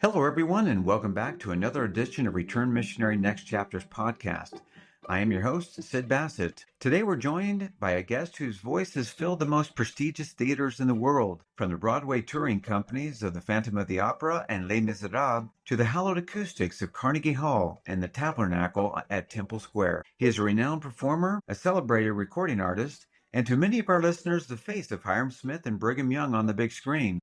Hello, everyone, and welcome back to another edition of Return Missionary Next Chapters podcast. I am your host, Sid Bassett. Today, we're joined by a guest whose voice has filled the most prestigious theaters in the world, from the Broadway touring companies of the Phantom of the Opera and Les Misérables to the hallowed acoustics of Carnegie Hall and the Tabernacle at Temple Square. He is a renowned performer, a celebrated recording artist, and to many of our listeners, the face of Hiram Smith and Brigham Young on the big screen.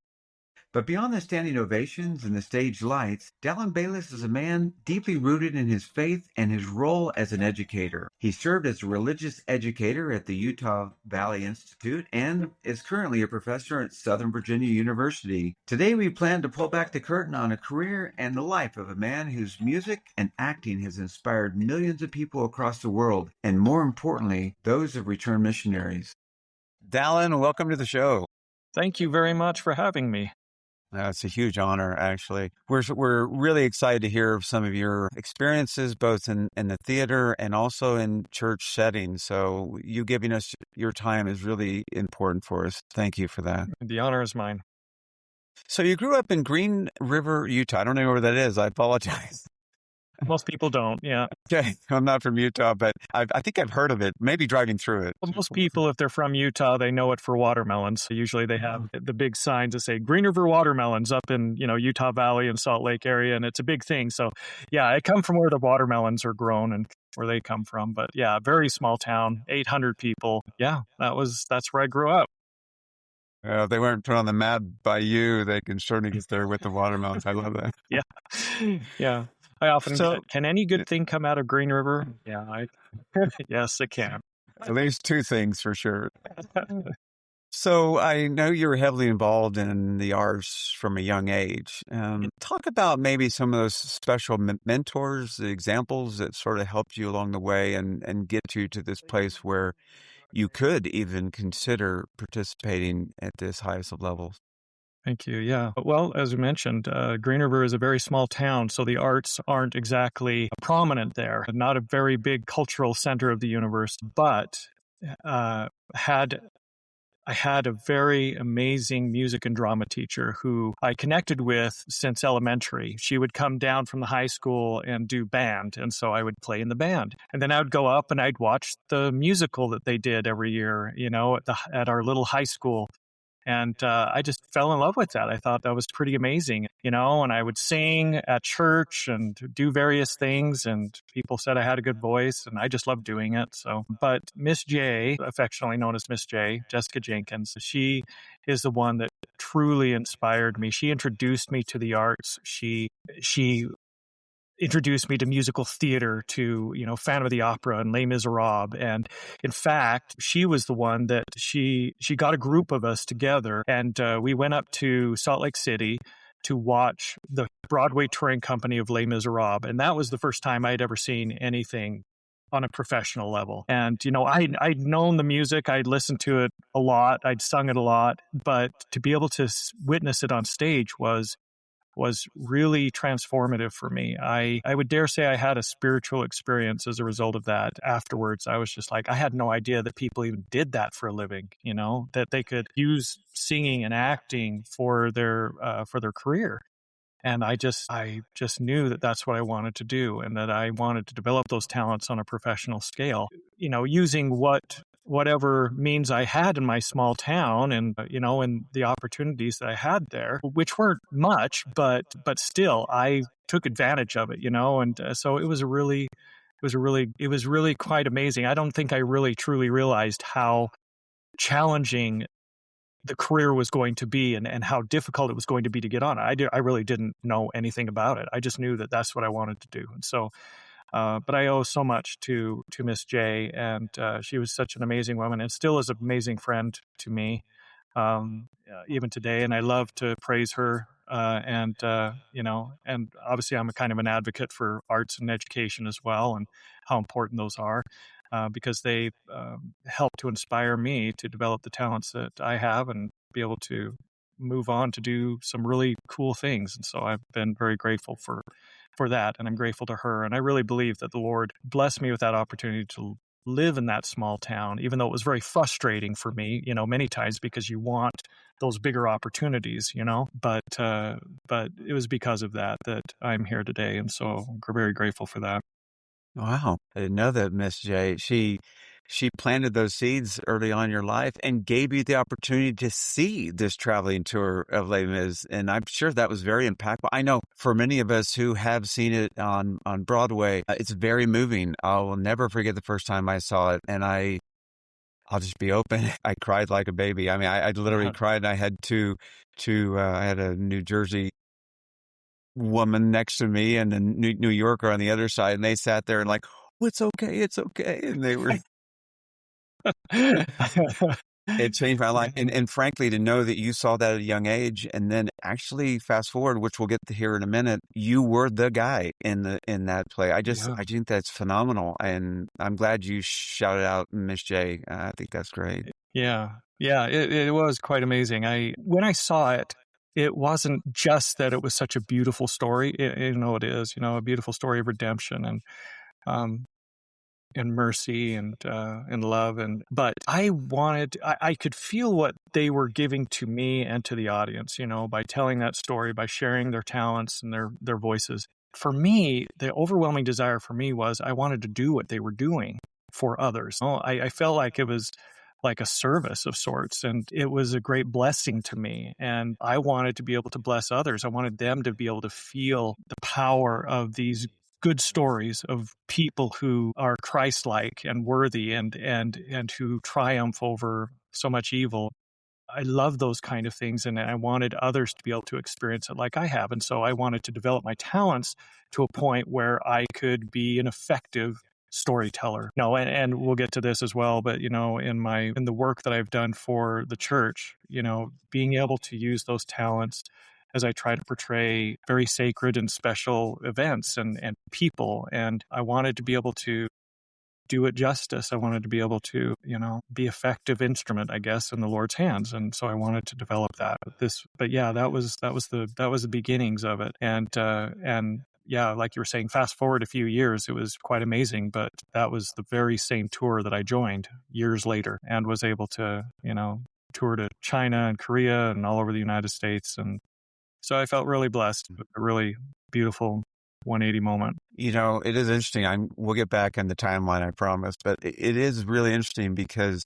But beyond the standing ovations and the stage lights, Dallyn Bayles is a man deeply rooted in his faith and his role as an educator. He served as a religious educator at the Utah Valley Institute and is currently a professor at Southern Virginia University. Today we plan to pull back the curtain on a career and the life of a man whose music and acting has inspired millions of people across the world, and more importantly, those of returned missionaries. Dallyn, welcome to the show. Thank you very much for having me. It's a huge honor, actually. We're really excited to hear some of your experiences, both in the theater and also in church settings. So you giving us your time is really important for us. Thank you for that. The honor is mine. So you grew up in Green River, Utah. I don't know where that is. I apologize. Most people don't, yeah. Okay, I'm not from Utah, but I think I've heard of it, maybe driving through it. Well, most people, if they're from Utah, they know it for watermelons. So usually they have the big signs that say Green River watermelons up in, Utah Valley and Salt Lake area, and it's a big thing. So yeah, I come from where the watermelons are grown and where they come from. But yeah, very small town, 800 people. Yeah, that's where I grew up. If they weren't put on the map by you, they can certainly get there with the watermelons. I love that. Yeah. Yeah. I often can any good thing come out of Green River? Yeah, yes, it can. At least two things for sure. So I know you're heavily involved in the arts from a young age. Talk about maybe some of those special mentors, the examples that sort of helped you along the way and get you to this place where you could even consider participating at this highest of levels. Thank you. Yeah. Well, as we mentioned, Green River is a very small town, so the arts aren't exactly prominent there. Not a very big cultural center of the universe, but I had a very amazing music and drama teacher who I connected with since elementary. She would come down from the high school and do band, and so I would play in the band. And then I would go up and I'd watch the musical that they did every year, at our little high school. And I just fell in love with that. I thought that was pretty amazing, and I would sing at church and do various things, and people said I had a good voice, and I just loved doing it. But Miss J, affectionately known as Miss J, Jessica Jenkins, she is the one that truly inspired me. She introduced me to the arts. She introduced me to musical theater, to, Phantom of the Opera and Les Misérables. And in fact, she was the one that she got a group of us together, and we went up to Salt Lake City to watch the Broadway touring company of Les Misérables. And that was the first time I'd ever seen anything on a professional level. And, I'd known the music, I'd listened to it a lot, I'd sung it a lot, but to be able to witness it on stage was really transformative for me. I would dare say I had a spiritual experience as a result of that. Afterwards, I was just like, I had no idea that people even did that for a living, that they could use singing and acting for their career. And I just knew that that's what I wanted to do, and that I wanted to develop those talents on a professional scale, using whatever means I had in my small town, and and the opportunities that I had there, which weren't much, but still I took advantage of it, and so it was really quite amazing. I don't think I really truly realized how challenging the career was going to be, and how difficult it was going to be to get on. I really didn't know anything about it. I just knew that that's what I wanted to do, and so. But I owe so much to Miss J, and she was such an amazing woman, and still is an amazing friend to me, even today. And I love to praise her, and obviously I'm a kind of an advocate for arts and education as well, and how important those are, because they help to inspire me to develop the talents that I have and be able to move on to do some really cool things. And so I've been very grateful for that, and I'm grateful to her. And I really believe that the Lord blessed me with that opportunity to live in that small town, even though it was very frustrating for me, many times because you want those bigger opportunities, but it was because of that I'm here today. And so I'm very grateful for that. Wow. I didn't know that, Miss J. She planted those seeds early on in your life and gave you the opportunity to see this traveling tour of Les Mis. And I'm sure that was very impactful. I know for many of us who have seen it on Broadway, it's very moving. I will never forget the first time I saw it. And I'll just be open. I cried like a baby. I mean, I literally cried. I had I had a New Jersey woman next to me and a New Yorker on the other side, and they sat there and like, oh, it's okay, and they were. It changed my life, and frankly, to know that you saw that at a young age, and then actually fast forward, which we'll get to here in a minute, you were the guy in that play. I think that's phenomenal, and I'm glad you shouted out Miss J. I think that's great. Yeah, it was quite amazing. When I saw it, it wasn't just that it was such a beautiful story. It is, a beautiful story of redemption and mercy and love. But I could feel what they were giving to me and to the audience, by telling that story, by sharing their talents and their voices. For me, the overwhelming desire for me was I wanted to do what they were doing for others. I felt like it was like a service of sorts, and it was a great blessing to me. And I wanted to be able to bless others. I wanted them to be able to feel the power of these good stories of people who are Christ-like and worthy and who triumph over so much evil. I love those kind of things, and I wanted others to be able to experience it like I have. And so I wanted to develop my talents to a point where I could be an effective storyteller. No, and we'll get to this as well, but in the work that I've done for the church, being able to use those talents as I try to portray very sacred and special events and people. And I wanted to be able to do it justice. I wanted to be able to, be effective instrument, I guess, in the Lord's hands. And so I wanted to develop that. But yeah, that was the beginnings of it. And yeah, like you were saying, fast forward a few years, it was quite amazing. But that was the very same tour that I joined years later and was able to, tour to China and Korea and all over the United States. And so I felt really blessed, a really beautiful 180 moment. It is interesting. We'll get back on the timeline, I promise, but it is really interesting because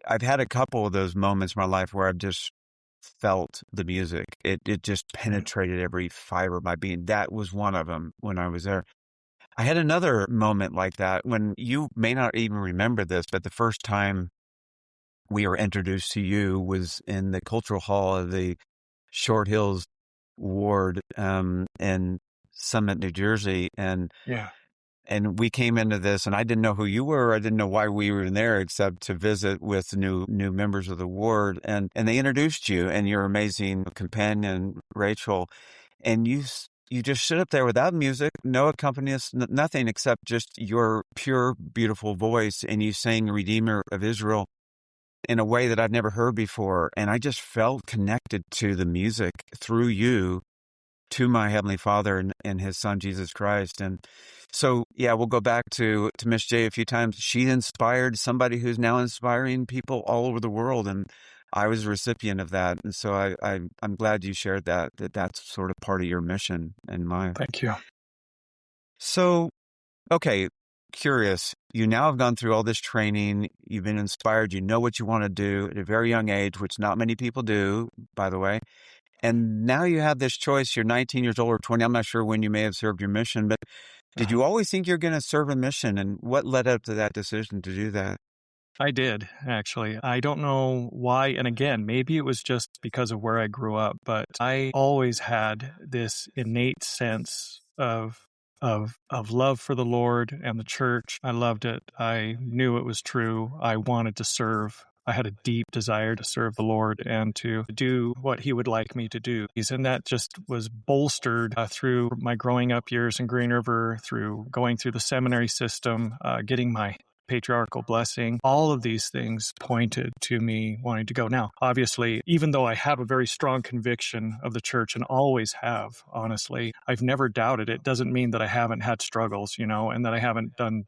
I've had a couple of those moments in my life where I've just felt the music. It just penetrated every fiber of my being. That was one of them when I was there. I had another moment like that when you may not even remember this, but the first time we were introduced to you was in the cultural hall of the Short Hills Ward in Summit, New Jersey. And we came into this, and I didn't know who you were. I didn't know why we were in there except to visit with new members of the ward. And they introduced you and your amazing companion, Rachel. And you just stood up there without music, no accompanist, nothing except just your pure, beautiful voice. And you sang Redeemer of Israel in a way that I've never heard before. And I just felt connected to the music through you to my Heavenly Father and His Son, Jesus Christ. And so, yeah, we'll go back to Miss J a few times. She inspired somebody who's now inspiring people all over the world. And I was a recipient of that. And so I'm glad you shared that's sort of part of your mission and mine. Thank you. So, okay, curious. You now have gone through all this training. You've been inspired. You know what you want to do at a very young age, which not many people do, by the way. And now you have this choice. You're 19 years old or 20. I'm not sure when you may have served your mission, but did you always think you're going to serve a mission? And what led up to that decision to do that? I did, actually. I don't know why. And again, maybe it was just because of where I grew up, but I always had this innate sense of love for the Lord and the church. I loved it. I knew it was true. I wanted to serve. I had a deep desire to serve the Lord and to do what He would like me to do. And that just was bolstered through my growing up years in Green River, through going through the seminary system, getting my patriarchal blessing. All of these things pointed to me wanting to go. Now, obviously, even though I have a very strong conviction of the church and always have, honestly, I've never doubted it. Doesn't mean that I haven't had struggles, and that I haven't done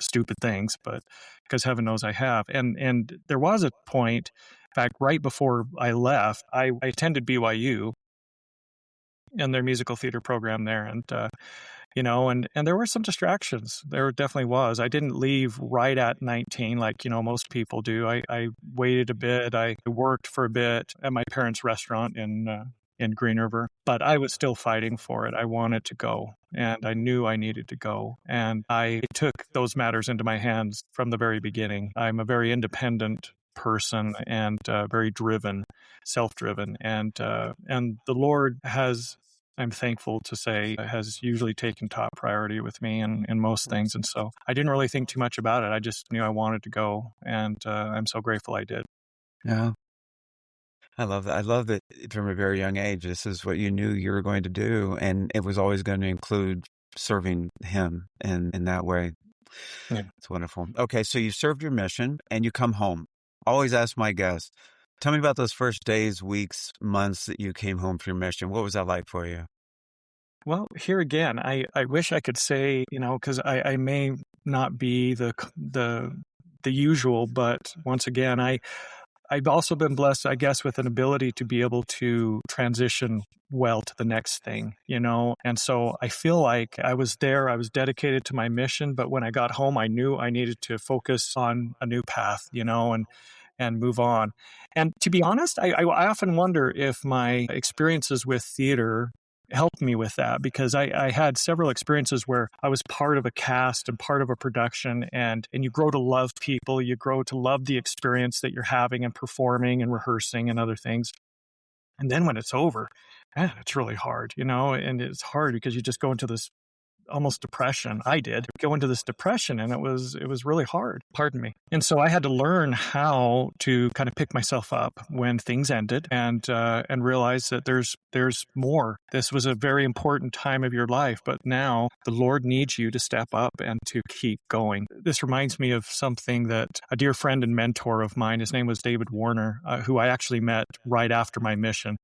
stupid things, but because heaven knows I have. And there was a point, in fact, right before I left, I attended BYU and their musical theater program there. And and there were some distractions. There definitely was. I didn't leave right at 19 like, most people do. I waited a bit. I worked for a bit at my parents' restaurant in Green River, but I was still fighting for it. I wanted to go, and I knew I needed to go. And I took those matters into my hands from the very beginning. I'm a very independent person and very driven, self-driven, and the Lord has, I'm thankful to say, has usually taken top priority with me in most things. And so I didn't really think too much about it. I just knew I wanted to go, and I'm so grateful I did. Yeah. I love that. I love that from a very young age, this is what you knew you were going to do. And it was always going to include serving him in that way. Yeah. It's wonderful. Okay. So you served your mission and you come home. Always ask my guests, tell me about those first days, weeks, months that you came home from your mission. What was that like for you? Well, here again, I wish I could say, because I may not be the usual, but once again, I've also been blessed, I guess, with an ability to be able to transition well to the next thing, And so I feel like I was there, I was dedicated to my mission, but when I got home, I knew I needed to focus on a new path, and move on. And to be honest, I often wonder if my experiences with theater helped me with that, because I had several experiences where I was part of a cast and part of a production, and you grow to love people, you grow to love the experience that you're having and performing and rehearsing and other things. And then when it's over, it's really hard, and it's hard because you just go into this almost depression. I did go into this depression, and it was really hard. Pardon me. And so I had to learn how to kind of pick myself up when things ended, and realize that there's more. This was a very important time of your life, but now the Lord needs you to step up and to keep going. This reminds me of something that a dear friend and mentor of mine, his name was David Warner, who I actually met right after my mission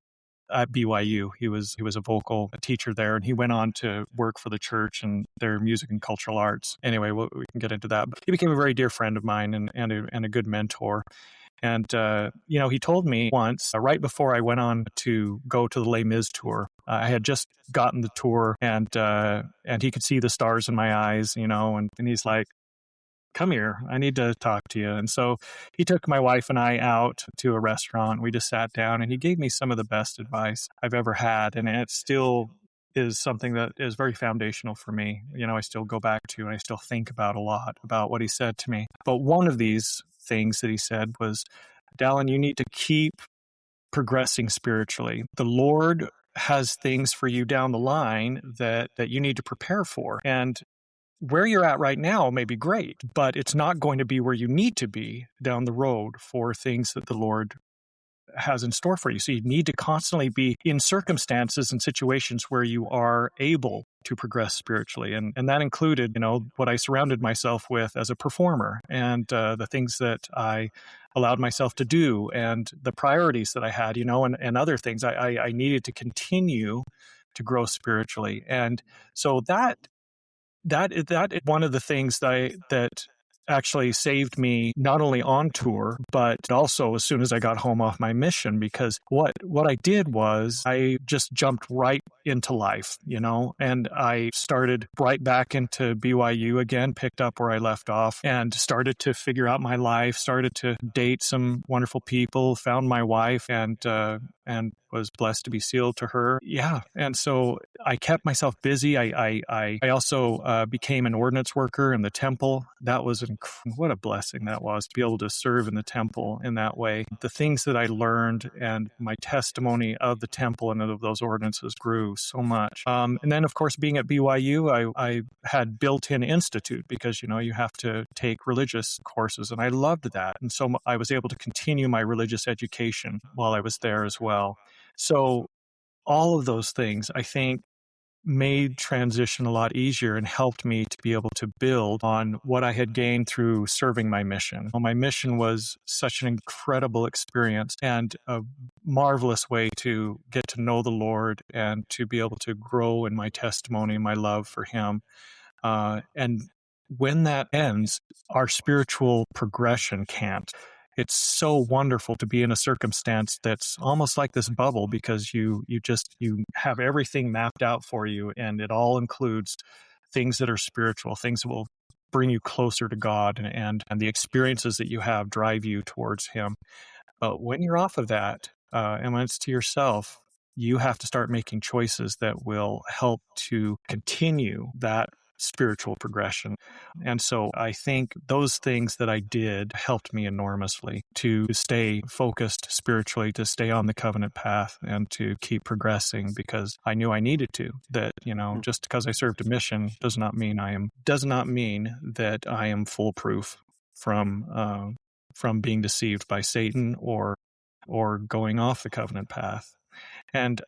at BYU. He was a vocal teacher there, and he went on to work for the church and their music and cultural arts. Anyway, we can get into that. But he became a very dear friend of mine and a good mentor. And he told me once, right before I went on to go to the Les Mis tour, I had just gotten the tour, and he could see the stars in my eyes, and he's like, come here, I need to talk to you. And so he took my wife and I out to a restaurant. We just sat down, and he gave me some of the best advice I've ever had. And it still is something that is very foundational for me. I still go back to, and I still think about a lot about what he said to me. But one of these things that he said was, Dallyn, you need to keep progressing spiritually. The Lord has things for you down the line that you need to prepare for. And where you're at right now may be great, but it's not going to be where you need to be down the road for things that the Lord has in store for you. So you need to constantly be in circumstances and situations where you are able to progress spiritually. And that included, what I surrounded myself with as a performer, and the things that I allowed myself to do, and the priorities that I had, and other things. I needed to continue to grow spiritually. And so that is one of the things that actually saved me, not only on tour, but also as soon as I got home off my mission, because what I did was I just jumped right into life, and I started right back into BYU again, picked up where I left off, and started to figure out my life, started to date some wonderful people, found my wife, and was blessed to be sealed to her. Yeah. And so I kept myself busy. I also became an ordinance worker in the temple. That was what a blessing that was, to be able to serve in the temple in that way. The things that I learned and my testimony of the temple and of those ordinances grew so much. And then, of course, being at BYU, I had built-in institute, because, you have to take religious courses, and I loved that. And so I was able to continue my religious education while I was there as well. So all of those things, I think, made transition a lot easier and helped me to be able to build on what I had gained through serving my mission. Well, my mission was such an incredible experience and a marvelous way to get to know the Lord and to be able to grow in my testimony and my love for Him. And when that ends, our spiritual progression can't. It's so wonderful to be in a circumstance that's almost like this bubble, because you have everything mapped out for you, and it all includes things that are spiritual, things that will bring you closer to God, and the experiences that you have drive you towards Him. But when you're off of that, and when it's to yourself, you have to start making choices that will help to continue that spiritual progression. And so I think those things that I did helped me enormously to stay focused spiritually, to stay on the covenant path, and to keep progressing, because I knew I needed to. That, just because I served a mission does not mean that I am foolproof from being deceived by Satan or going off the covenant path. And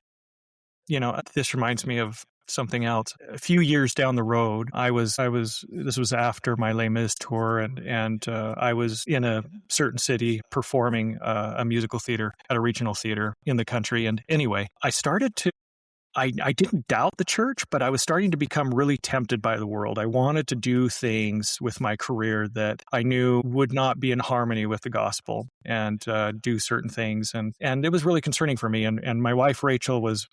this reminds me of something else. A few years down the road, this was after my Les Mis tour, and I was in a certain city performing a musical theater at a regional theater in the country. And anyway, I didn't doubt the church, but I was starting to become really tempted by the world. I wanted to do things with my career that I knew would not be in harmony with the gospel, and do certain things. And it was really concerning for me. And my wife, Rachel, was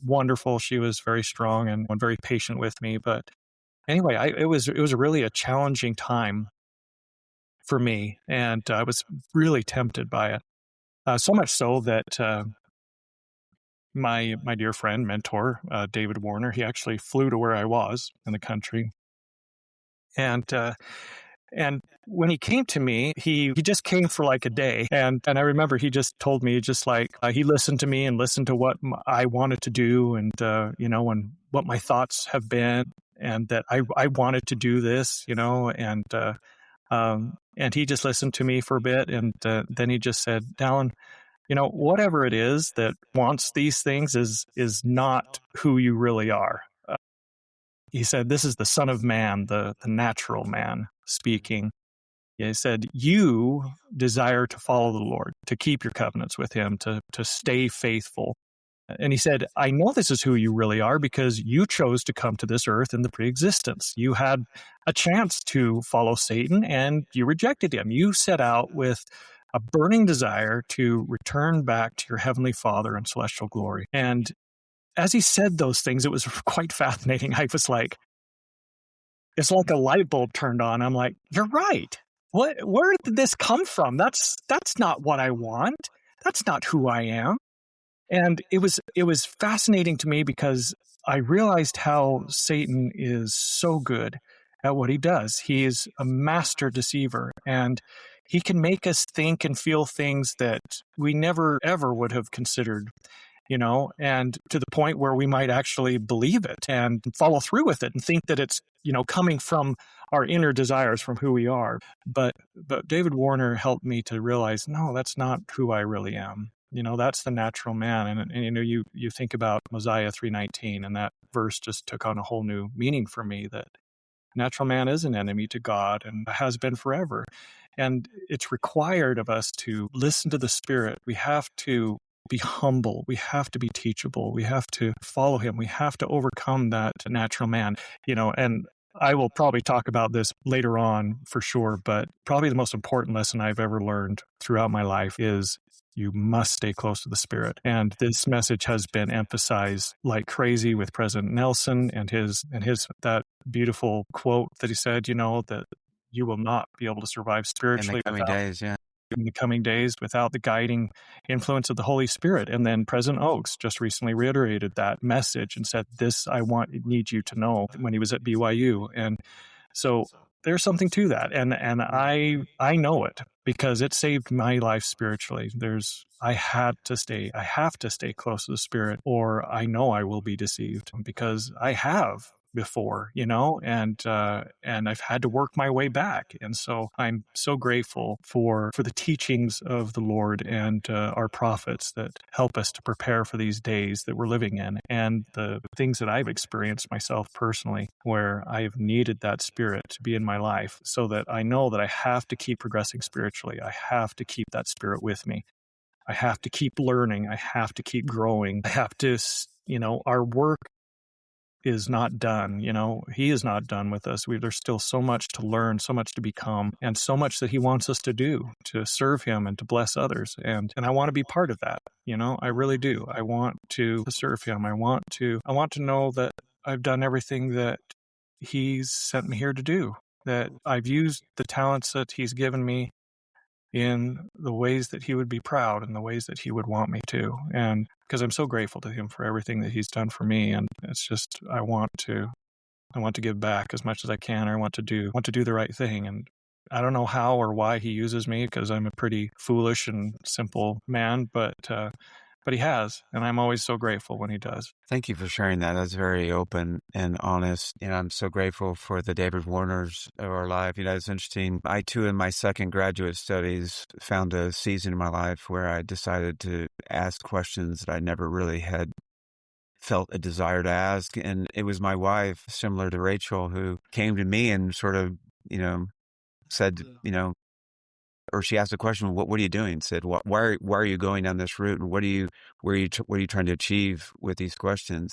wonderful. She was very strong and very patient with me. But anyway, it was really a challenging time for me. And I was really tempted by it. So much so that my dear friend, mentor, David Warner, he actually flew to where I was in the country. And when he came to me, he just came for like a day. And I remember he just told me, just like, he listened to me and listened to what I wanted to do, and, and what my thoughts have been, and that I wanted to do this, and he just listened to me for a bit. And then he just said, Dallyn, whatever it is that wants these things is not who you really are. He said, this is the Son of Man, the natural man speaking. He said, you desire to follow the Lord, to keep your covenants with Him, to stay faithful. And he said, I know this is who you really are, because you chose to come to this earth in the pre-existence. You had a chance to follow Satan, and you rejected him. You set out with a burning desire to return back to your heavenly Father in celestial glory. And as he said those things, it was quite fascinating. I was like, it's like a light bulb turned on. I'm like, you're right. Where did this come from? That's not what I want. That's not who I am. And it was fascinating to me, because I realized how Satan is so good at what he does. He is a master deceiver, and he can make us think and feel things that we never, ever would have considered, and to the point where we might actually believe it and follow through with it and think that it's, coming from our inner desires, from who we are. But David Warner helped me to realize, no, that's not who I really am. That's the natural man. And you think about Mosiah 3:19, and that verse just took on a whole new meaning for me, that natural man is an enemy to God and has been forever. And it's required of us to listen to the Spirit. We have to be humble. We have to be teachable. We have to follow Him. We have to overcome that natural man, and I will probably talk about this later on for sure, but probably the most important lesson I've ever learned throughout my life is you must stay close to the Spirit. And this message has been emphasized like crazy with President Nelson and his that beautiful quote that he said, that you will not be able to survive spiritually in the coming days without the guiding influence of the Holy Spirit. And then President Oaks just recently reiterated that message and said, this I need you to know, when he was at BYU. And so there's something to that. And I know it, because it saved my life spiritually. I have to stay close to the Spirit, or I know I will be deceived, because I have before, and I've had to work my way back. And so I'm so grateful for the teachings of the Lord and our prophets that help us to prepare for these days that we're living in, and the things that I've experienced myself personally, where I've needed that Spirit to be in my life, so that I know that I have to keep progressing spiritually. I have to keep that Spirit with me. I have to keep learning. I have to keep growing. I have to, our work is not done. He is not done with us. There's still so much to learn, so much to become, and so much that he wants us to do to serve him and to bless others. And I want to be part of that. I really do. I want to serve him. I want to know that I've done everything that he's sent me here to do, that I've used the talents that he's given me in the ways that he would be proud and the ways that he would want me to. And because I'm so grateful to him for everything that he's done for me. And it's just, I want to give back as much as I can. I want to do the right thing. And I don't know how or why he uses me, because I'm a pretty foolish and simple man, but he has, and I'm always so grateful when he does. Thank you for sharing that. That's very open and honest. I'm so grateful for the David Warners of our life. It's interesting. I, too, in my second graduate studies, found a season in my life where I decided to ask questions that I never really had felt a desire to ask. And it was my wife, similar to Rachel, who came to me and sort of, said, or she asked a question, what are you doing? Said, why are you going down this route? And what are you trying to achieve with these questions?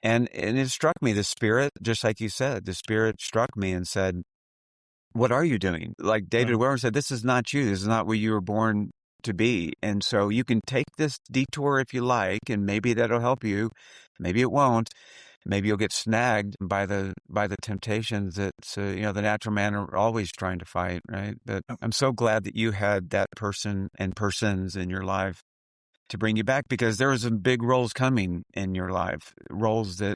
And it struck me, the Spirit, just like you said, the Spirit struck me and said, what are you doing? Like David Warner said, this is not you. This is not what you were born to be. And so you can take this detour if you like, and maybe that'll help you. Maybe it won't. Maybe you'll get snagged by the temptations that the natural man are always trying to fight, right? But I'm so glad that you had that person and persons in your life to bring you back, because there were some big roles coming in your life, roles that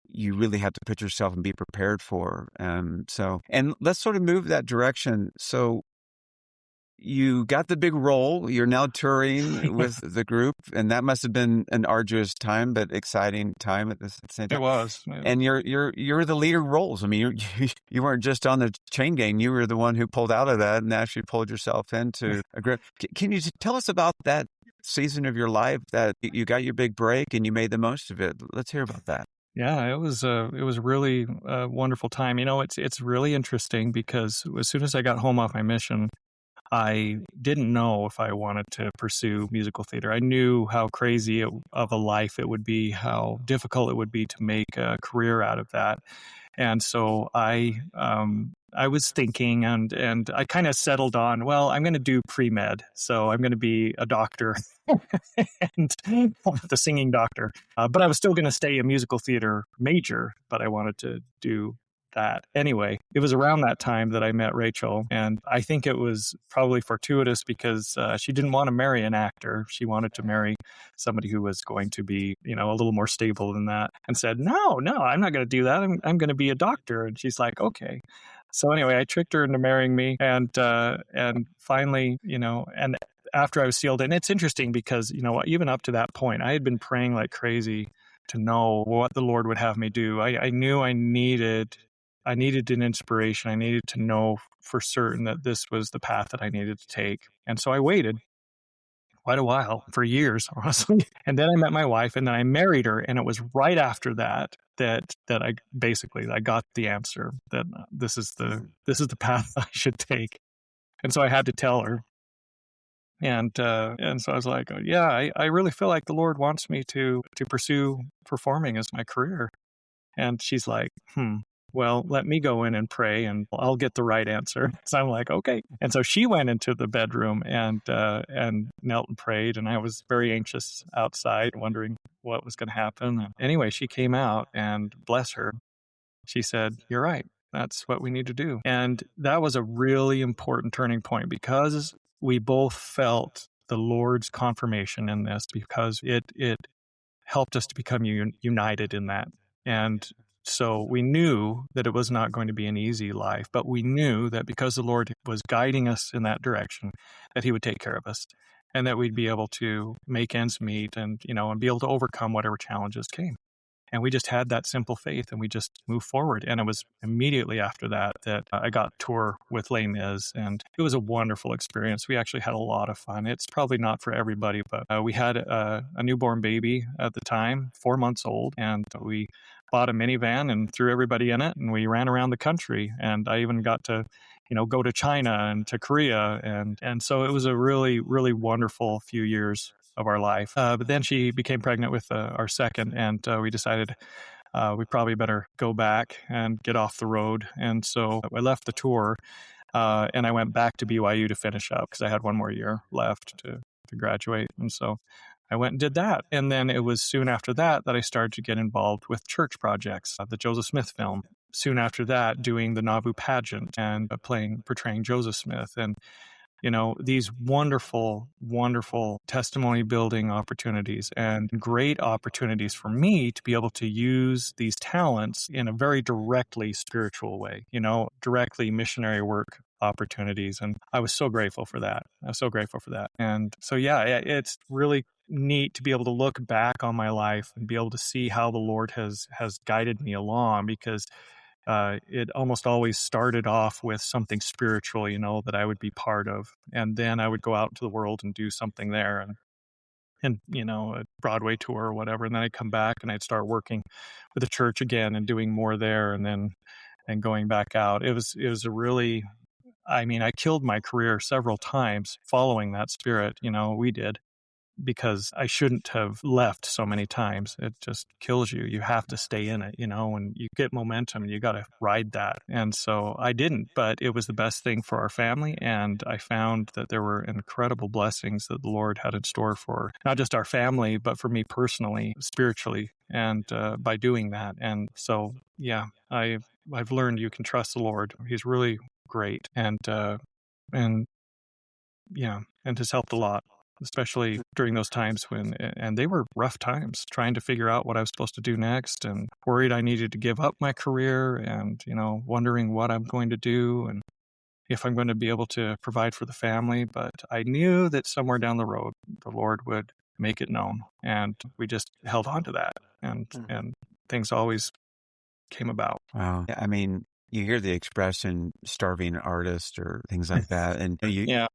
you really have to put yourself and be prepared for. And let's sort of move that direction. So you got the big role. You're now touring with the group, and that must have been an arduous time, but exciting time at the same time. It was. And you're the leader roles. I mean, you weren't just on the chain gang. You were the one who pulled out of that and actually pulled yourself into a group. Can you tell us about that season of your life that you got your big break and you made the most of it? Let's hear about that. Yeah, it was really a wonderful time. It's really interesting, because as soon as I got home off my mission, I didn't know if I wanted to pursue musical theater. I knew how crazy of a life it would be, how difficult it would be to make a career out of that. And so I was thinking, and I kind of settled on, well, I'm going to do pre-med. So I'm going to be a doctor and the singing doctor. But I was still going to stay a musical theater major, but I wanted to do that. Anyway, it was around that time that I met Rachel, and I think it was probably fortuitous, because she didn't want to marry an actor. She wanted to marry somebody who was going to be, a little more stable than that, and said, no, I'm not going to do that. I'm going to be a doctor. And she's like, okay. So anyway, I tricked her into marrying me, and finally, and after I was sealed in, it's interesting because, even up to that point, I had been praying like crazy to know what the Lord would have me do. I knew I needed an inspiration. I needed to know for certain that this was the path that I needed to take. And so I waited quite a while, for years, honestly. And then I met my wife, and then I married her. And it was right after that I got the answer that this is the path I should take. And so I had to tell her. And so I was like, yeah, I really feel like the Lord wants me to pursue performing as my career. And she's like, well, let me go in and pray, and I'll get the right answer. So I'm like, okay. And so she went into the bedroom and knelt and prayed, and I was very anxious outside, wondering what was going to happen. And anyway, she came out, and bless her, she said, you're right. That's what we need to do. And that was a really important turning point, because we both felt the Lord's confirmation in this, because it helped us to become united in that. And so we knew that it was not going to be an easy life, but we knew that because the Lord was guiding us in that direction, that he would take care of us, and that we'd be able to make ends meet, and be able to overcome whatever challenges came. And we just had that simple faith, and we just moved forward. And it was immediately after that I got to tour with Les Mis, and it was a wonderful experience. We actually had a lot of fun. It's probably not for everybody, but we had a newborn baby at the time, 4 months old, and we bought a minivan and threw everybody in it, and we ran around the country. And I even got to go to China and to Korea. And so it was a really, really wonderful few years of our life. But then she became pregnant with our second, and we decided we probably better go back and get off the road. And so I left the tour, and I went back to BYU to finish up because I had one more year left to graduate. And so I went and did that. And then it was soon after that I started to get involved with church projects, the Joseph Smith film. Soon after that, doing the Nauvoo pageant and portraying Joseph Smith. And these wonderful, wonderful testimony building opportunities and great opportunities for me to be able to use these talents in a very directly spiritual way, directly missionary work opportunities. And I was so grateful for that. And so, yeah, it's really neat to be able to look back on my life and be able to see how the Lord has guided me along, because it almost always started off with something spiritual, that I would be part of. And then I would go out into the world and do something there and a Broadway tour or whatever. And then I'd come back and I'd start working with the church again and doing more there and going back out. It was a really, I killed my career several times following that spirit. We did. Because I shouldn't have left so many times. It just kills you. You have to stay in it, and you get momentum and you got to ride that. And so I didn't, but it was the best thing for our family. And I found that there were incredible blessings that the Lord had in store for not just our family, but for me personally, spiritually, and by doing that. And so, yeah, I've learned you can trust the Lord. He's really great. And has helped a lot, especially during those times and they were rough times, trying to figure out what I was supposed to do next and worried I needed to give up my career and, wondering what I'm going to do and if I'm going to be able to provide for the family. But I knew that somewhere down the road, the Lord would make it known. And we just held on to that and things always came about. Wow. You hear the expression starving artist or things like that. And you're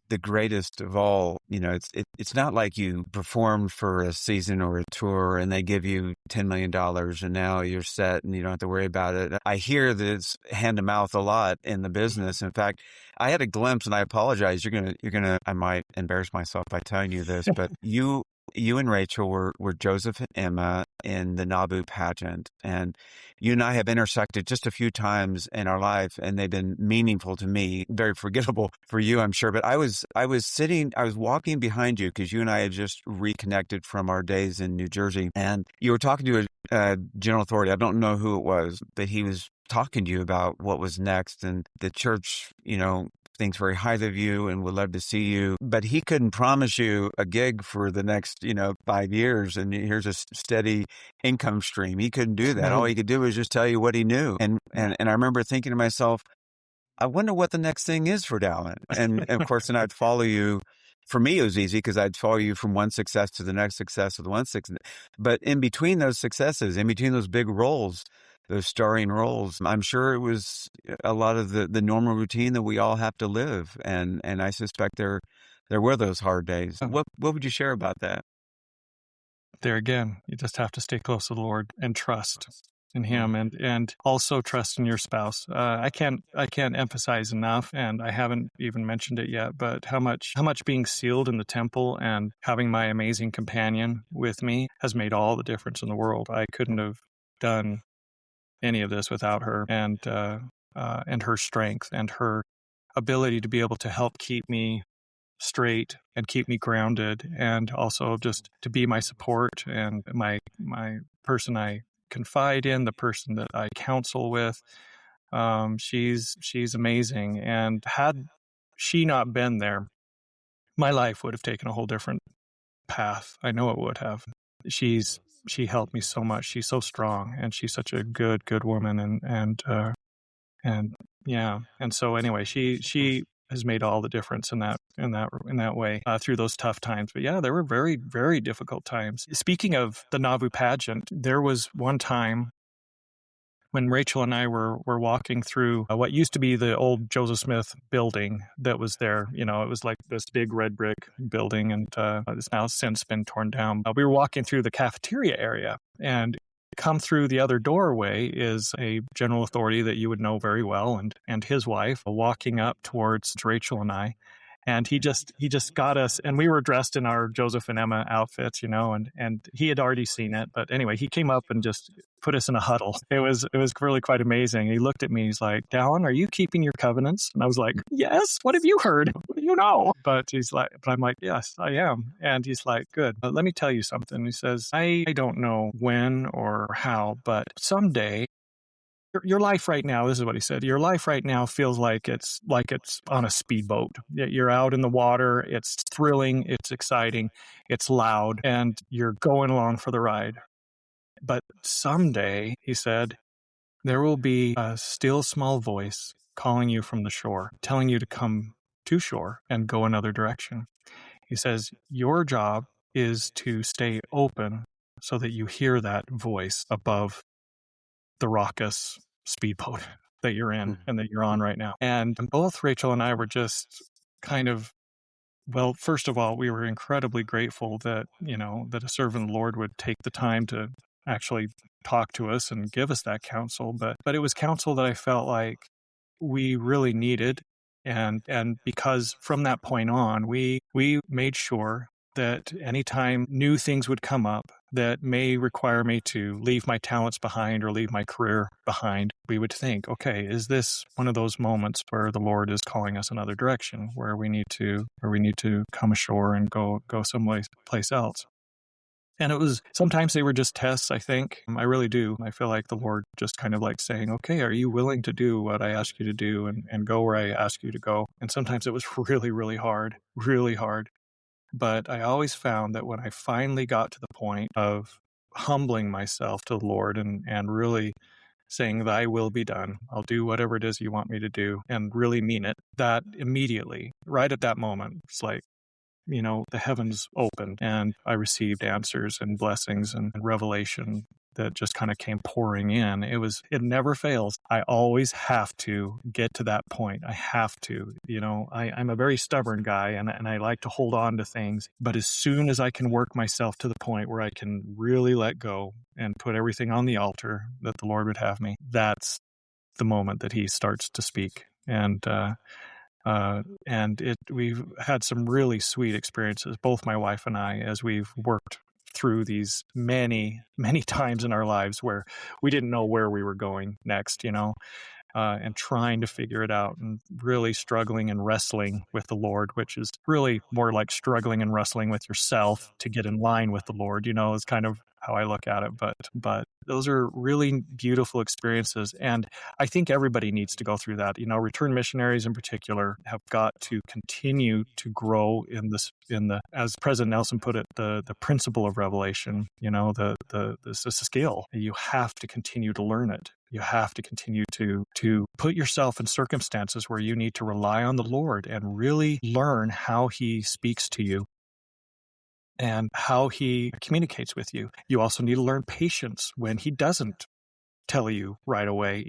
the greatest of all. It's not like you performed for a season or a tour and they give you $10 million and now you're set and you don't have to worry about it. I hear that it's hand to mouth a lot in the business. In fact, I had a glimpse, and I apologize. I might embarrass myself by telling you this, but you and Rachel were Joseph and Emma in the Nauvoo pageant, and you and I have intersected just a few times in our life, and they've been meaningful to me. Very forgettable for you, I'm sure. But I was walking behind you because you and I had just reconnected from our days in New Jersey, and you were talking to a general authority. I don't know who it was, but he was talking to you about what was next, and the church, thinks very highly of you and would love to see you, but he couldn't promise you a gig for the next, 5 years. And here's a steady income stream. He couldn't do that. All he could do was just tell you what he knew. And I remember thinking to myself, I wonder what the next thing is for Dallyn. And of course, then I'd follow you. For me, it was easy because I'd follow you from one success to the next success to the one success. But in between those successes, in between those big roles, those starring roles, I'm sure it was a lot of the normal routine that we all have to live. And I suspect there were those hard days. What would you share about that? There again, you just have to stay close to the Lord and trust in Him, and also trust in your spouse. I can't emphasize enough, and I haven't even mentioned it yet, but how much being sealed in the temple and having my amazing companion with me has made all the difference in the world. I couldn't have done any of this without her, and her strength and her ability to be able to help keep me straight and keep me grounded, and also just to be my support and my person I confide in, the person that I counsel with. She's amazing, and had she not been there, my life would have taken a whole different path. I know it would have. She helped me so much. She's so strong, and she's such a good woman, and so anyway, she has made all the difference in that way through those tough times. But yeah, there were very, very difficult times. Speaking of the Nauvoo pageant, there was one time when Rachel and I were walking through what used to be the old Joseph Smith building that was there. It was like this big red brick building, and it's now since been torn down. We were walking through the cafeteria area, and come through the other doorway is a general authority that you would know very well, and his wife walking up towards Rachel and I. And he just got us, and we were dressed in our Joseph and Emma outfits, and he had already seen it. But anyway, he came up and just put us in a huddle. It was really quite amazing. He looked at me, he's like, Dallyn, are you keeping your covenants? And I was like, yes, what have you heard? What do you know? But I'm like, yes, I am. And he's like, good. But let me tell you something. He says, I don't know when or how, but someday your life right now, this is what he said, your life right now feels like it's on a speedboat. You're out in the water, it's thrilling, it's exciting, it's loud, and you're going along for the ride. But someday, he said, there will be a still small voice calling you from the shore, telling you to come to shore and go another direction. He says, your job is to stay open so that you hear that voice above the raucous speedboat that you're in and that you're on right now. And both Rachel and I were just kind of, well, first of all, we were incredibly grateful that, that a servant of the Lord would take the time to actually talk to us and give us that counsel. But it was counsel that I felt like we really needed. And because from that point on, we made sure that anytime new things would come up that may require me to leave my talents behind or leave my career behind, we would think, okay, is this one of those moments where the Lord is calling us another direction, where we need to come ashore and go someplace else? And it was, sometimes they were just tests, I think. I really do. I feel like the Lord just kind of like saying, okay, are you willing to do what I ask you to do and go where I ask you to go? And sometimes it was really, really hard. But I always found that when I finally got to the point of humbling myself to the Lord and really saying, thy will be done, I'll do whatever it is you want me to do, and really mean it, that immediately, right at that moment, it's like, the heavens opened and I received answers and blessings and revelation that just kind of came pouring in. It never fails. I always have to get to that point. I have to, I'm a very stubborn guy and I like to hold on to things. But as soon as I can work myself to the point where I can really let go and put everything on the altar that the Lord would have me, that's the moment that he starts to speak. We've had some really sweet experiences, both my wife and I, as we've worked through these many, many times in our lives where we didn't know where we were going next, and trying to figure it out and really struggling and wrestling with the Lord, which is really more like struggling and wrestling with yourself to get in line with the Lord, is kind of how I look at it. But those are really beautiful experiences. And I think everybody needs to go through that. Return missionaries in particular have got to continue to grow in the, as President Nelson put it, the principle of revelation, this is a skill. You have to continue to learn it. You have to continue to put yourself in circumstances where you need to rely on the Lord and really learn how he speaks to you and how he communicates with you. You also need to learn patience when he doesn't tell you right away,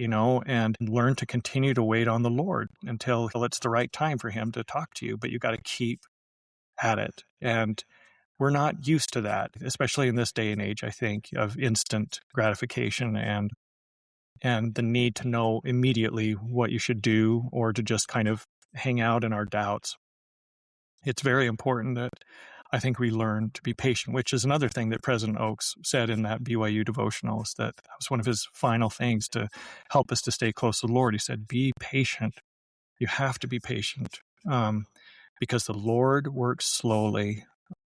and learn to continue to wait on the Lord until it's the right time for him to talk to you. But you got to keep at it. And we're not used to that, especially in this day and age, I think, of instant gratification and the need to know immediately what you should do or to just kind of hang out in our doubts. It's very important that I think we learn to be patient, which is another thing that President Oaks said in that BYU devotional, is that was one of his final things to help us to stay close to the Lord. He said, be patient. You have to be patient because the Lord works slowly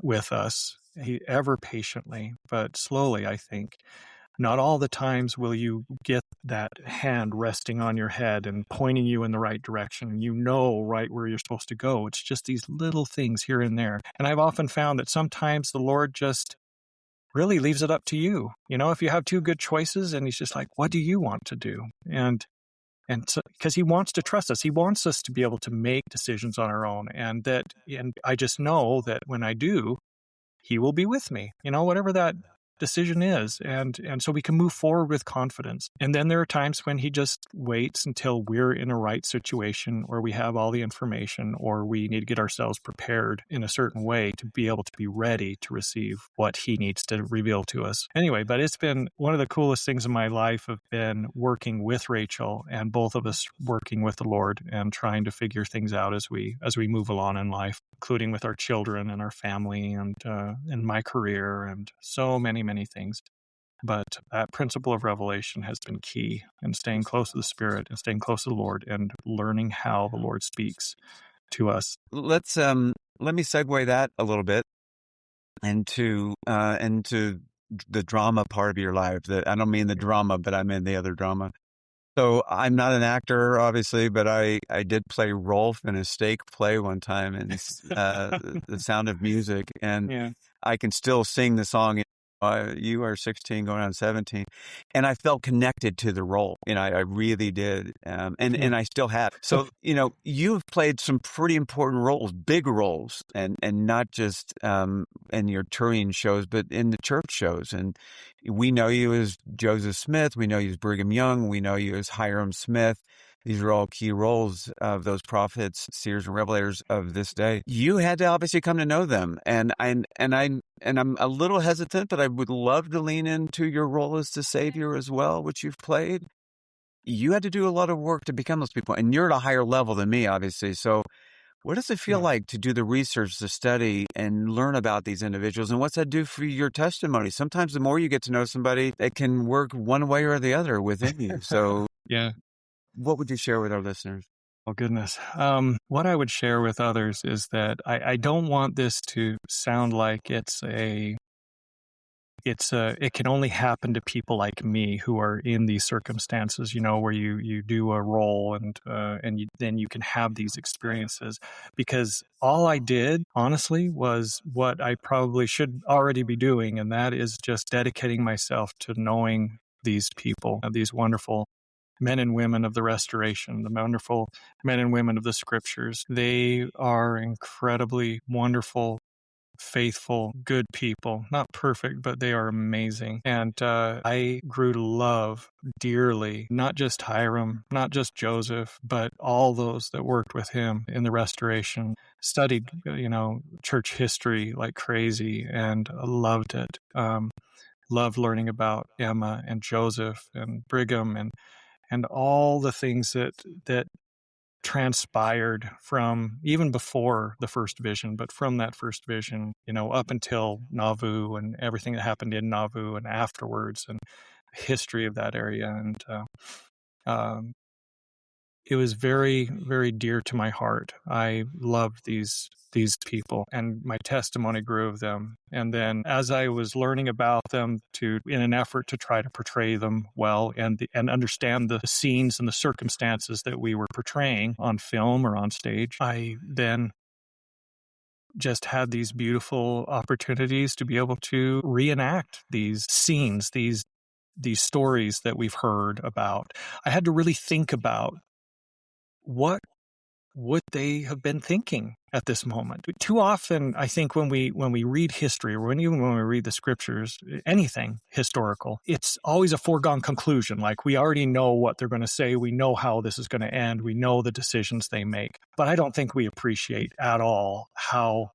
with us, ever patiently, but slowly, I think. Not all the times will you get that hand resting on your head and pointing you in the right direction. And right where you're supposed to go. It's just these little things here and there. And I've often found that sometimes the Lord just really leaves it up to you. If you have two good choices and he's just like, what do you want to do? And so, because he wants to trust us, he wants us to be able to make decisions on our own. And I just know that when I do, he will be with me, whatever that decision is, and so we can move forward with confidence. And then there are times when he just waits until we're in a right situation, or we have all the information, or we need to get ourselves prepared in a certain way to be able to be ready to receive what he needs to reveal to us. Anyway, but it's been one of the coolest things in my life have been working with Rachel, and both of us working with the Lord and trying to figure things out as we move along in life, including with our children and our family and my career and so many things. But that principle of revelation has been key in staying close to the Spirit and staying close to the Lord and learning how the Lord speaks to us. Let me segue that a little bit into the drama part of your life. That I don't mean the drama, but I mean the other drama. So I'm not an actor, obviously, but I did play Rolf in a steak play one time in The Sound of Music, and I can still sing the song. You are 16 going on 17. And I felt connected to the role. I really did. And I still have. So, you've played some pretty important roles, big roles, and not just in your touring shows, but in the church shows. And we know you as Joseph Smith. We know you as Brigham Young. We know you as Hiram Smith. These are all key roles of those prophets, seers, and revelators of this day. You had to obviously come to know them, and I'm a little hesitant, but I would love to lean into your role as the Savior as well, which you've played. You had to do a lot of work to become those people, and you're at a higher level than me, obviously. So, what does it feel like to do the research, to study, and learn about these individuals, and what's that do for your testimony? Sometimes the more you get to know somebody, it can work one way or the other within you. So, what would you share with our listeners? Oh, goodness. What I would share with others is that I don't want this to sound like it can only happen to people like me who are in these circumstances, where you do a role and then you can have these experiences. Because all I did, honestly, was what I probably should already be doing, and that is just dedicating myself to knowing these people, these wonderful men and women of the Restoration, the wonderful men and women of the Scriptures. They are incredibly wonderful, faithful, good people. Not perfect, but they are amazing. And I grew to love dearly, not just Hiram, not just Joseph, but all those that worked with him in the Restoration. Studied, church history like crazy and loved it. Loved learning about Emma and Joseph and Brigham and all the things that transpired from even before the first vision, but from that first vision, up until Nauvoo and everything that happened in Nauvoo and afterwards and history of that area. And it was very, very dear to my heart. I loved these people, and my testimony grew of them. And then as I was learning about them in an effort to try to portray them well and understand the scenes and the circumstances that we were portraying on film or on stage, I then just had these beautiful opportunities to be able to reenact these scenes, these stories that we've heard about. I had to really think about what would they have been thinking at this moment. Too often, I think when we read history, or even when we read the Scriptures, anything historical, it's always a foregone conclusion. Like, we already know what they're going to say. We know how this is going to end. We know the decisions they make. But I don't think we appreciate at all how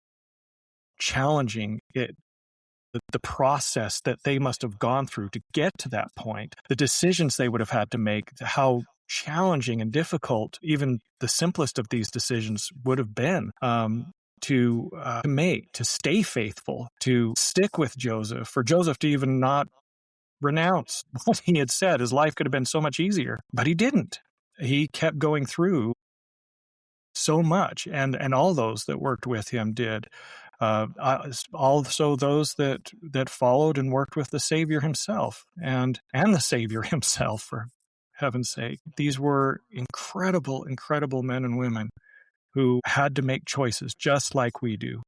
challenging the process that they must have gone through to get to that point, the decisions they would have had to make, how challenging and difficult even the simplest of these decisions would have been to make, to stay faithful, to stick with Joseph, for Joseph to even not renounce what he had said. His life could have been so much easier, but he didn't. He kept going through so much, and all those that worked with him did. Also those that followed and worked with the Savior himself and the Savior himself, for heaven's sake. These were incredible, incredible men and women who had to make choices just like we do.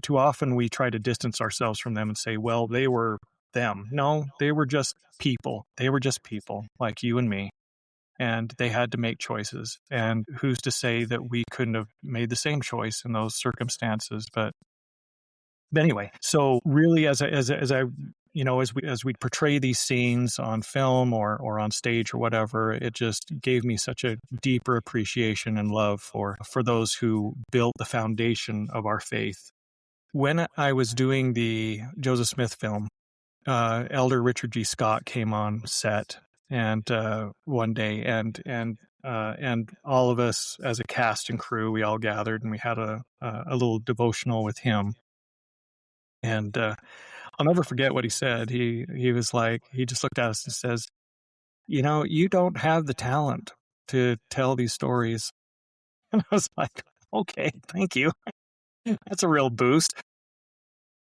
Too often we try to distance ourselves from them and say, well, they were them. No, they were just people. They were just people like you and me. And they had to make choices. And who's to say that we couldn't have made the same choice in those circumstances? But anyway, so really, as I as we portray these scenes on film or on stage or whatever, it just gave me such a deeper appreciation and love for those who built the foundation of our faith. When I was doing the Joseph Smith film, Elder Richard G. Scott came on set and one day, and all of us as a cast and crew, we all gathered and we had a little devotional with him. And I'll never forget what he said. He was like, he just looked at us and says, you don't have the talent to tell these stories. And I was like, okay, thank you. That's a real boost.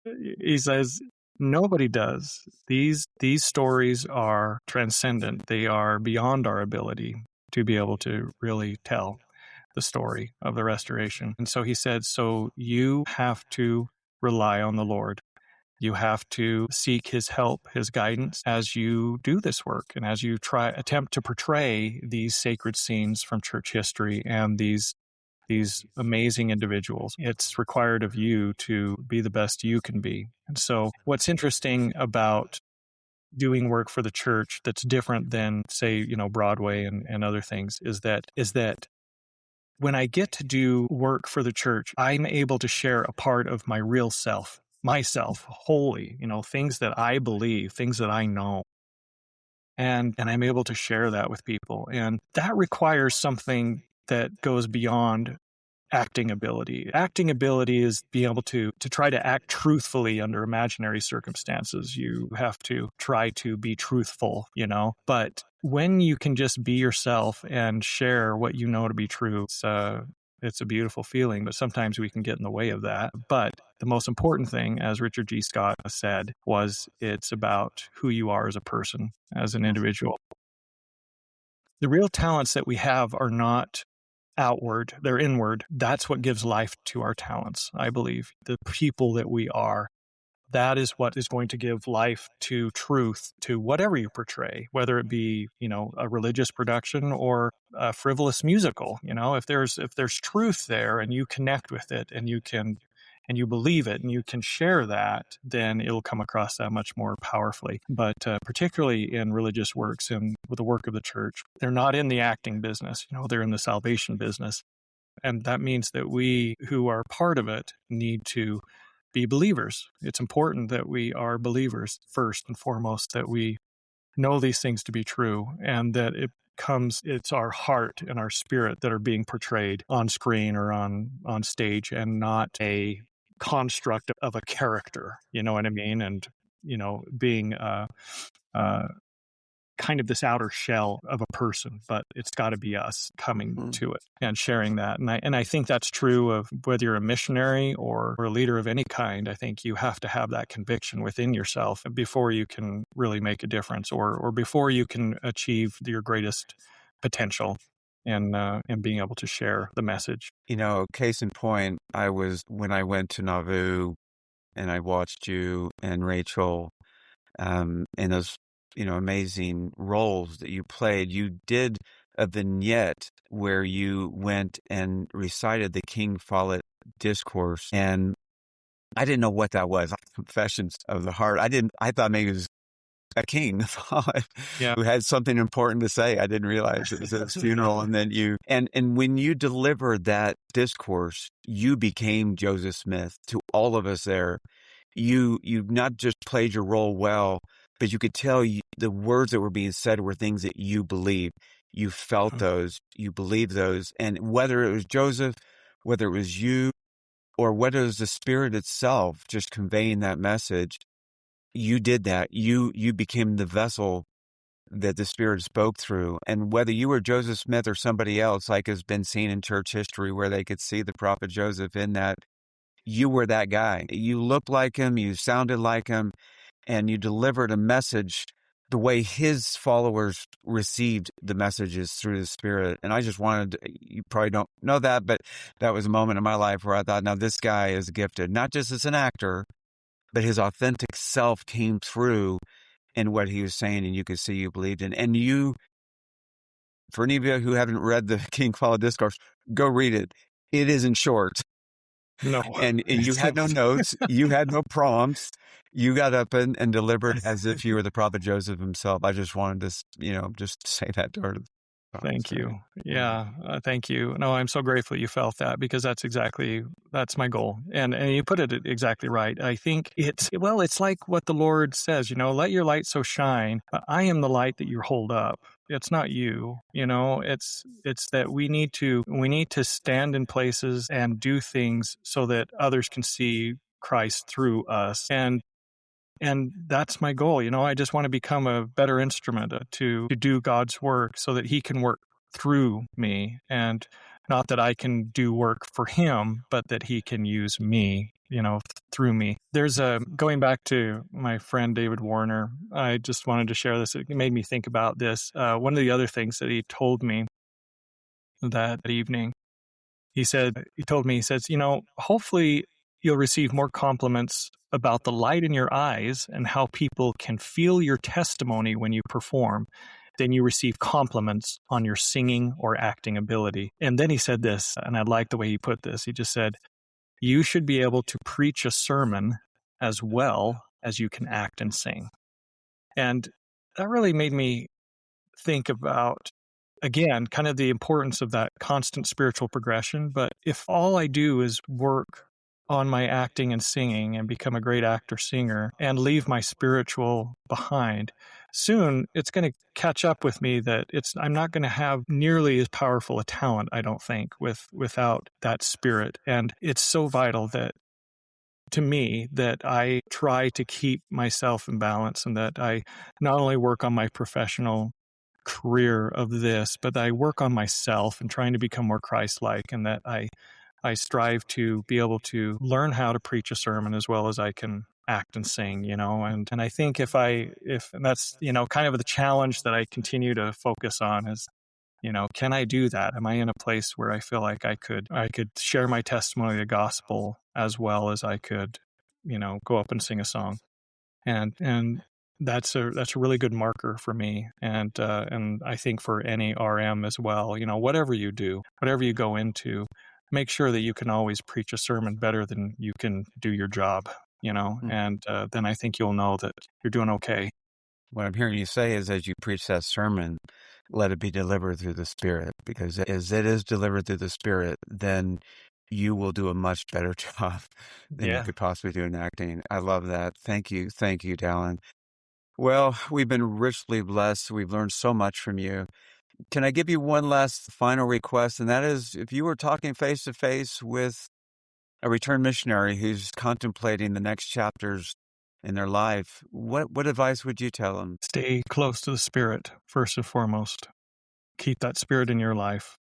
He says, nobody does. These stories are transcendent. They are beyond our ability to be able to really tell the story of the restoration. And so he said, so you have to rely on the Lord. You have to seek his help, his guidance as you do this work and as you attempt to portray these sacred scenes from church history and these amazing individuals. It's required of you to be the best you can be. And so what's interesting about doing work for the church that's different than, say, Broadway and other things is that when I get to do work for the church, I'm able to share a part of my real self, myself, wholly, things that I believe, things that I know. And I'm able to share that with people. And that requires something that goes beyond acting ability. Acting ability is being able to try to act truthfully under imaginary circumstances. You have to try to be truthful, But when you can just be yourself and share what you know to be true, it's a beautiful feeling, but sometimes we can get in the way of that. But the most important thing, as Richard G. Scott said, was it's about who you are as a person, as an individual. The real talents that we have are not outward, they're inward. That's what gives life to our talents, I believe. The people that we are, that is what is going to give life to truth, to whatever you portray, whether it be, a religious production or a frivolous musical. If there's truth there and you connect with it and you believe it and you can share that, then it'll come across that much more powerfully. But particularly in religious works and with the work of the church, they're not in the acting business, they're in the salvation business. And that means that we who are part of it need to be believers. It's important that we are believers first and foremost, that we know these things to be true and that it's our heart and our spirit that are being portrayed on screen or on stage and not a construct of a character, you know what I mean? And, being kind of this outer shell of a person, but it's got to be us coming to it and sharing that. And I think that's true of whether you're a missionary or a leader of any kind. I think you have to have that conviction within yourself before you can really make a difference or before you can achieve your greatest potential and being able to share the message. Case in point, when I went to Nauvoo and I watched you and Rachel in those, amazing roles that you played. You did a vignette where you went and recited the King Follett discourse. And I didn't know what that was. Confessions of the Heart. I thought maybe it was a king who had something important to say. I didn't realize it was at his funeral. And then and when you delivered that discourse, you became Joseph Smith to all of us there. You not just played your role well, but you could tell the words that were being said were things that you believed. You felt those, you believed those. And whether it was Joseph, whether it was you, or whether it was the Spirit itself just conveying that message, you did that. You became the vessel that the Spirit spoke through. And whether you were Joseph Smith or somebody else, like has been seen in church history where they could see the prophet Joseph in that, you were that guy. You looked like him, you sounded like him, and you delivered a message the way his followers received the messages through the Spirit. And I just you probably don't know that, but that was a moment in my life where I thought, now this guy is gifted, not just as an actor, but his authentic self came through in what he was saying, and you could see you believed in. And for any of you who haven't read the King Follett Discourse, go read it. It isn't short. No. And you had no notes, you had no prompts. You got up and delivered as if you were the prophet Joseph himself. I just wanted to, just say that to her. Thank you. Yeah, thank you. No, I'm so grateful you felt that, because that's my goal. And you put it exactly right. I think it's like what the Lord says, let your light so shine. I am the light that you hold up. It's not you, it's that we need to stand in places and do things so that others can see Christ through us. And that's my goal. I just want to become a better instrument to do God's work so that he can work through me, and not that I can do work for him, but that he can use me, through me. There's going back to my friend David Warner, I just wanted to share this. It made me think about this. One of the other things that he told me that evening, he says, hopefully you'll receive more compliments about the light in your eyes and how people can feel your testimony when you perform than you receive compliments on your singing or acting ability. And then he said this, and I like the way he put this. He just said, you should be able to preach a sermon as well as you can act and sing. And that really made me think about, again, kind of the importance of that constant spiritual progression. But if all I do is work on my acting and singing and become a great actor singer and leave my spiritual behind, soon it's going to catch up with me that I'm not going to have nearly as powerful a talent, I don't think, without that spirit. And it's so vital to me that I try to keep myself in balance, and that I not only work on my professional career of this, but I work on myself and trying to become more Christ-like, and that I strive to be able to learn how to preach a sermon as well as I can act and sing, and I think if and that's, kind of the challenge that I continue to focus on is, can I do that? Am I in a place where I feel like I could share my testimony of the gospel as well as I could, go up and sing a song? And that's a really good marker for me, and I think for any RM as well. Whatever you do, whatever you go into, make sure that you can always preach a sermon better than you can do your job. And then I think you'll know that you're doing okay. What I'm hearing you say is, as you preach that sermon, let it be delivered through the Spirit, because as it is delivered through the Spirit, then you will do a much better job than you could possibly do in acting. I love that. Thank you. Thank you, Dallyn. Well, we've been richly blessed. We've learned so much from you. Can I give you one last final request? And that is, if you were talking face to face with a returned missionary who's contemplating the next chapters in their life, what advice would you tell them? Stay close to the Spirit, first and foremost. Keep that Spirit in your life.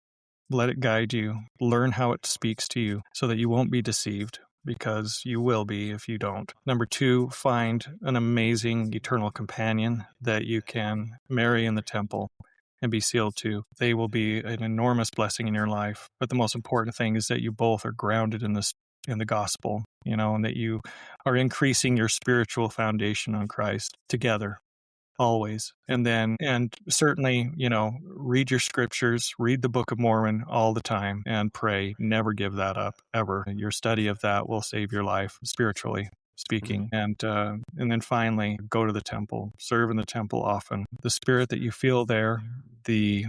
Let it guide you. Learn how it speaks to you so that you won't be deceived, because you will be if you don't. Number 2, find an amazing eternal companion that you can marry in the temple and be sealed to. They will be an enormous blessing in your life. But the most important thing is that you both are grounded in the gospel, and that you are increasing your spiritual foundation on Christ together, always. And certainly, read your scriptures, read the Book of Mormon all the time, and pray. Never give that up, ever. Your study of that will save your life, spiritually speaking. And then finally, go to the temple, serve in the temple often. The Spirit that you feel there, the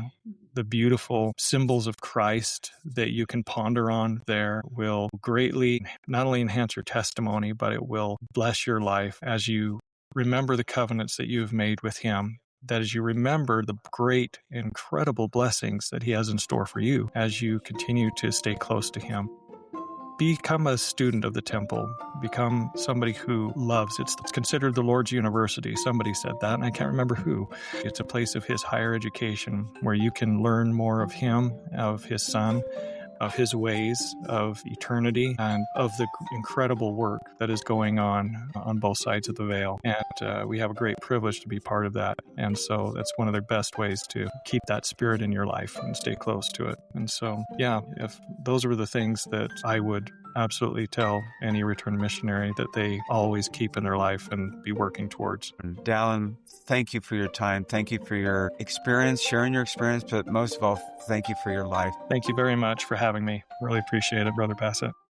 beautiful symbols of Christ that you can ponder on there, will greatly not only enhance your testimony, but it will bless your life as you remember the covenants that you have made with him. That as you remember the great, incredible blessings that he has in store for you as you continue to stay close to him. Become a student of the temple. Become somebody who loves. It's considered the Lord's university. Somebody said that, and I can't remember who. It's a place of his higher education where you can learn more of him, of his son, of his ways, of eternity, and of the incredible work that is going on both sides of the veil. And we have a great privilege to be part of that. And so that's one of the best ways to keep that Spirit in your life and stay close to it. And so, if those were the things that I would absolutely tell any returned missionary that they always keep in their life and be working towards. Dallyn, thank you for your time. Thank you for your experience, sharing your experience, but most of all, thank you for your life. Thank you very much for having me. Really appreciate it, Brother Bassett.